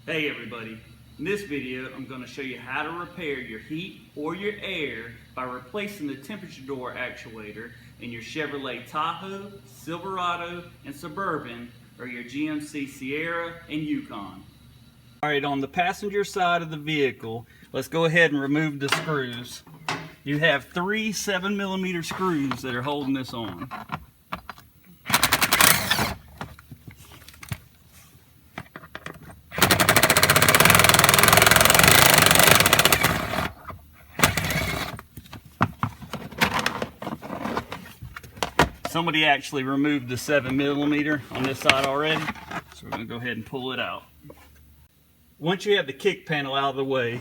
Hey everybody, in this video I'm going to show you how to repair your heat or your air by replacing the temperature door actuator in your Chevrolet Tahoe, Silverado, and Suburban, or your GMC Sierra and Yukon. Alright, on the passenger side of the vehicle, let's go ahead and remove the screws. You have 3 7mm screws that are holding this on. Somebody actually removed the 7mm on this side already, so we're going to go ahead and pull it out. Once you have the kick panel out of the way,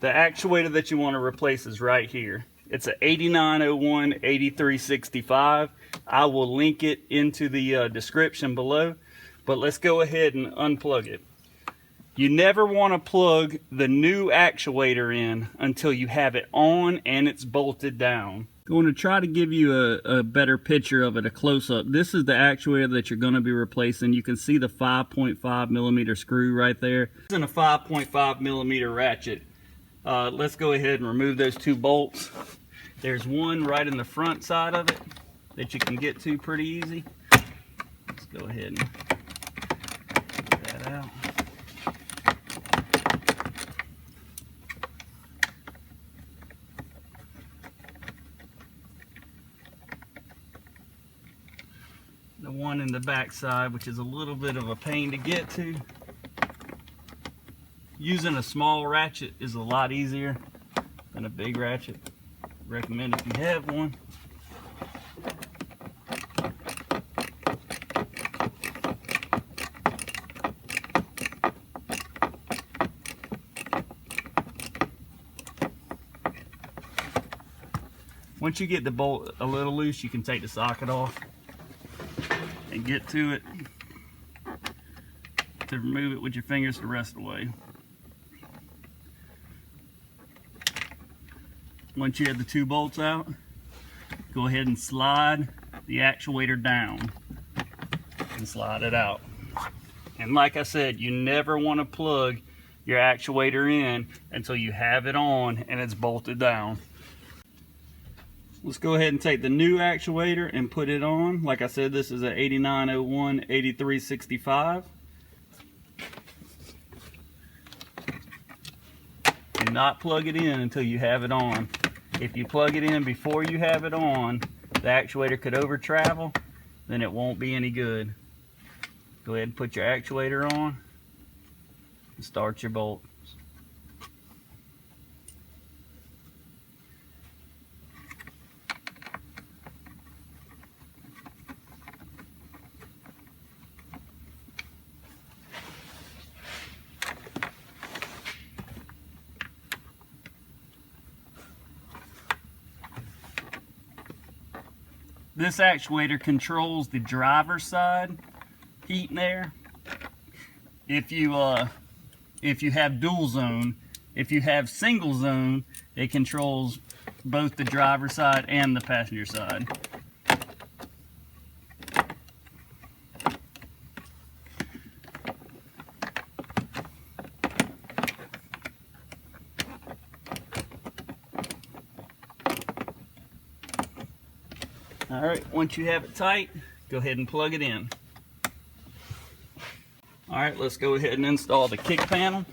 the actuator that you want to replace is right here. It's an 8901 8365. I will link it into the description below, but let's go ahead and unplug it. You never want to plug the new actuator in until you have it on and it's bolted down. Going to try to give you a better picture of it, a close-up. This is the actuator that you're going to be replacing. You can see the 5.5mm screw right there. It's in a 5.5mm ratchet. Let's go ahead and remove those 2 bolts. There's one right in the front side of it that you can get to pretty easy. Let's go ahead and get that out. The one in the back side, which is a little bit of a pain to get to. Using a small ratchet is a lot easier than a big ratchet. Recommend if you have one. Once you get the bolt a little loose, you can take the socket off and get to it to remove it with your fingers the rest of the way. Once you have the 2 bolts out, go ahead and slide the actuator down and slide it out. And like I said, you never want to plug your actuator in until you have it on and it's bolted down. Let's go ahead and take the new actuator and put it on. Like I said, this is an 8901 8365. Do not plug it in until you have it on. If you plug it in before you have it on, the actuator could over travel, then it won't be any good. Go ahead and put your actuator on and start your bolt. This actuator controls the driver's side heat and air. If you have dual zone, if you have single zone, it controls both the driver's side and the passenger side. Alright, once you have it tight, go ahead and plug it in. Alright, let's go ahead and install the kick panel.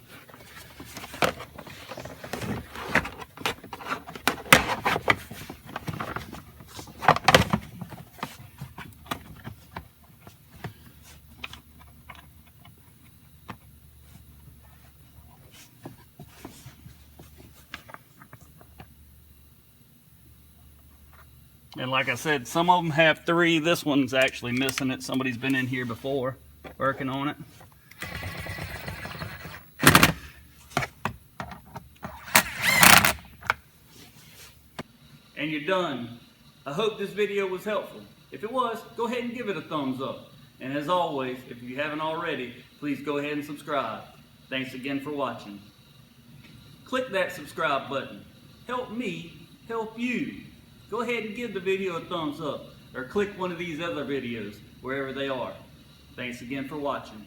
And like I said, some of them have 3. This one's actually missing it. Somebody's been in here before working on it. And you're done. I hope this video was helpful. If it was, go ahead and give it a thumbs up. And as always, if you haven't already, please go ahead and subscribe. Thanks again for watching. Click that subscribe button. Help me help you. Go ahead and give the video a thumbs up, or click one of these other videos wherever they are. Thanks again for watching.